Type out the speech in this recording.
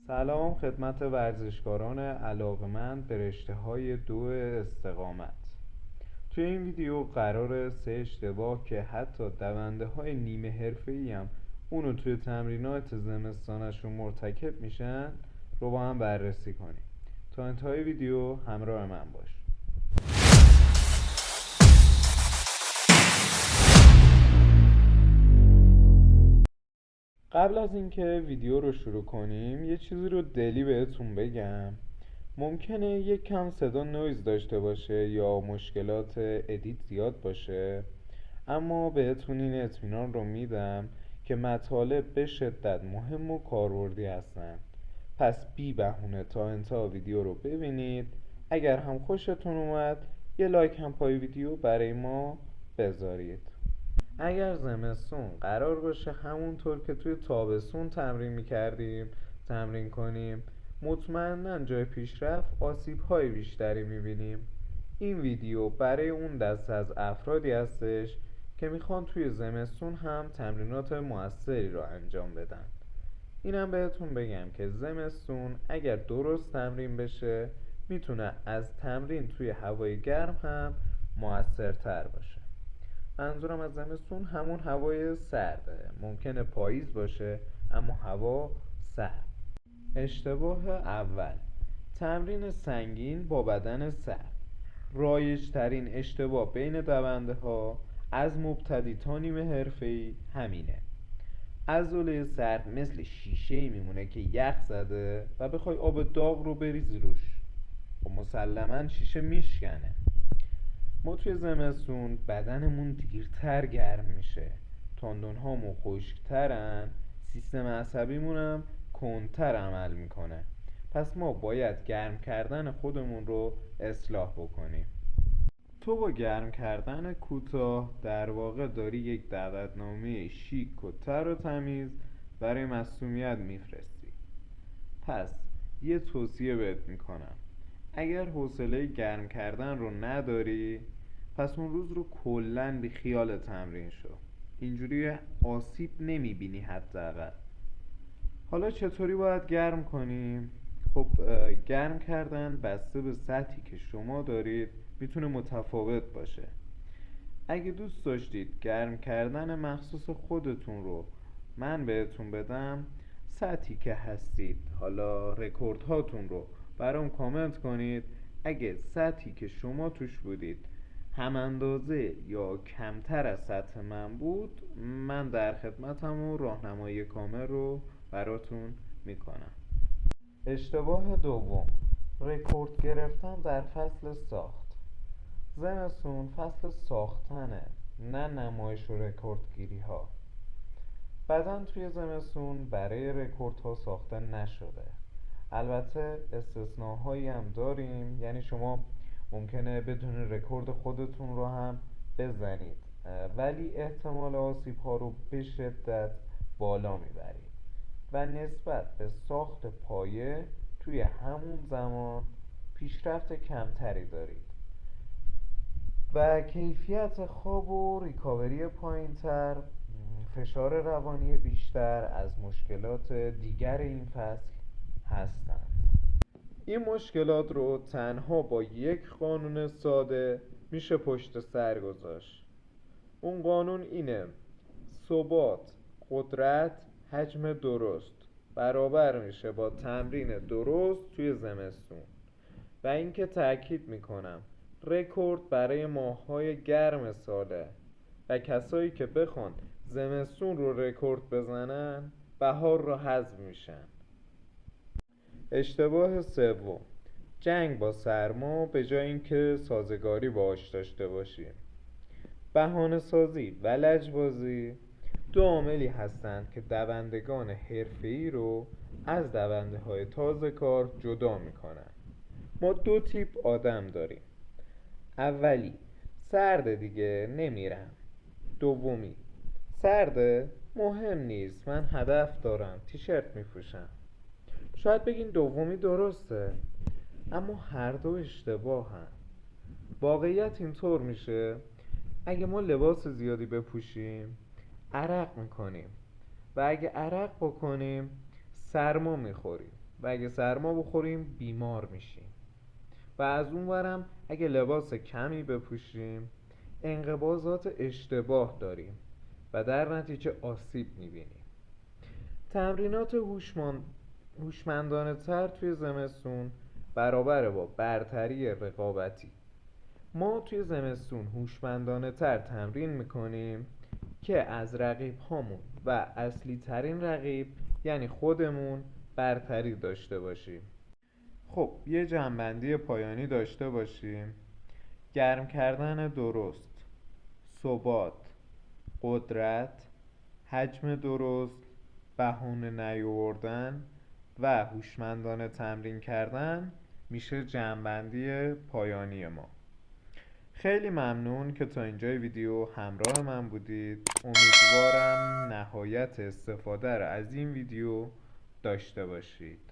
سلام خدمت ورزشکاران علاقمند به رشته‌های دو استقامت. توی این ویدیو قراره 3 اشتباه که حتی دونده‌های نیمه حرفه‌ای هم اونو توی تمرینات زمستانشون مرتکب میشن رو با هم بررسی کنیم. تا انتهای ویدیو همراه من باش. قبل از اینکه ویدیو رو شروع کنیم یه چیزی رو دلی بهتون بگم. ممکنه یک کم صدا نویز داشته باشه یا مشکلات ادیت زیاد باشه، اما بهتون این اطمینان رو میدم که مطالب به شدت مهم و کاربردی هستن. پس بی بهونه تا انتها ویدیو رو ببینید. اگر هم خوشتون اومد یه لایک هم پای ویدیو برای ما بذارید. اگر زمستون قرار باشه همونطور که توی تابستون تمرین میکردیم تمرین کنیم، مطمئناً جای پیشرفت آسیب‌های بیشتری میبینیم. این ویدیو برای اون دسته از افرادی هستش که میخوان توی زمستون هم تمرینات موثری رو انجام بدن. اینم بهتون بگم که زمستون اگر درست تمرین بشه میتونه از تمرین توی هوای گرم هم موثرتر باشه. منظورم از زمستون همون هوای سرده. ممکنه پاییز باشه اما هوا سرد. اشتباه اول، تمرین سنگین با بدن سرد. رایج ترین اشتباه بین دونده ها از مبتدی تا نیمه حرفه‌ای همینه. عضله سرد مثل شیشه‌ای میمونه که یخ زده و بخوای آب داغ رو بریزی روش، و مسلماً شیشه میشکنه. ما توی زمستون بدنمون دیرتر گرم میشه، تندونهامون خشکترن، سیستم عصبیمونم کندتر عمل میکنه. پس ما باید گرم کردن خودمون رو اصلاح بکنیم. تو با گرم کردن کوتاه در واقع داری یک دعوتنامه شیک و تر و تمیز برای مصونیت میفرستی. پس یه توصیه بهت میکنم، اگر حوصله گرم کردن رو نداری پس اون روز رو کلن بی خیال تمرین شو. اینجوری آسیب نمیبینی حداقل. حالا چطوری باید گرم کنیم؟ خب گرم کردن بسته به سطحی که شما دارید میتونه متفاوت باشه. اگه دوست داشتید گرم کردن مخصوص خودتون رو من بهتون بدم، سطحی که هستید، حالا رکورد هاتون رو برام کامنت کنید. اگه سطحی که شما توش بودید هم اندازه یا کمتر از سطح من بود، من در خدمتم و راهنمایی کامل رو براتون میکنم. اشتباه دوم، رکورد گرفتن در فصل ساخت. زمستون فصل ساختنه، نه نمایش و رکورد گیری ها. بدن توی زمستون برای رکورد ها ساخته نشده. البته استثناهایی هم داریم، یعنی شما ممکنه بدون رکورد خودتون رو هم بزنید، ولی احتمال آسیب ها رو به شدت بالا میبرید و نسبت به ساخت پایه توی همون زمان پیشرفت کمتری دارید و کیفیت خواب و ریکاوری پایینتر، فشار روانی بیشتر از مشکلات دیگر این فصل هستند. این مشکلات رو تنها با یک قانون ساده میشه پشت سر گذاشت. اون قانون اینه: ثبات، قدرت، حجم درست برابر میشه با تمرین درست توی زمستون. و اینکه تأکید میکنم رکورد برای ماه‌های گرم ساله و کسایی که بخوان زمستون رو رکورد بزنن بهار رو حذف میشن. اشتباه سوم، جنگ با سرما به جای اینکه سازگاری باهاش داشته باشیم. بهانه سازی و لجبازی دو عاملی هستند که دوندگان حرفه‌ای رو از دونده‌های تازه کار جدا میکنن. ما دو تیپ آدم داریم. اولی، سرده دیگه نمیرم. دومی، سرده مهم نیست من هدف دارم تیشرت میپوشم. شاید بگین دومی درسته، اما هر دو اشتباهن. واقعیت اینطور میشه اگه ما لباس زیادی بپوشیم عرق میکنیم و اگه عرق بکنیم سرما میخوریم. و اگه سرما بخوریم بیمار میشیم. و از اون ورم اگه لباس کمی بپوشیم انقباضات اشتباه داریم و در نتیجه آسیب میبینیم. تمرینات هوشمندانه تر توی زمستون برابر با برتری رقابتی. ما توی زمستون هوشمندانه تر تمرین میکنیم که از رقیب هامون و اصلی ترین رقیب یعنی خودمون برتری داشته باشیم. خب یه جنبندی پایانی داشته باشیم. گرم کردن درست، ثبات، قدرت، حجم درست، بهونه نیاوردن و هوشمندانه تمرین کردن میشه جنبندی پایانی ما. خیلی ممنون که تا اینجای ویدیو همراه من بودید. امیدوارم نهایت استفاده رو از این ویدیو داشته باشید.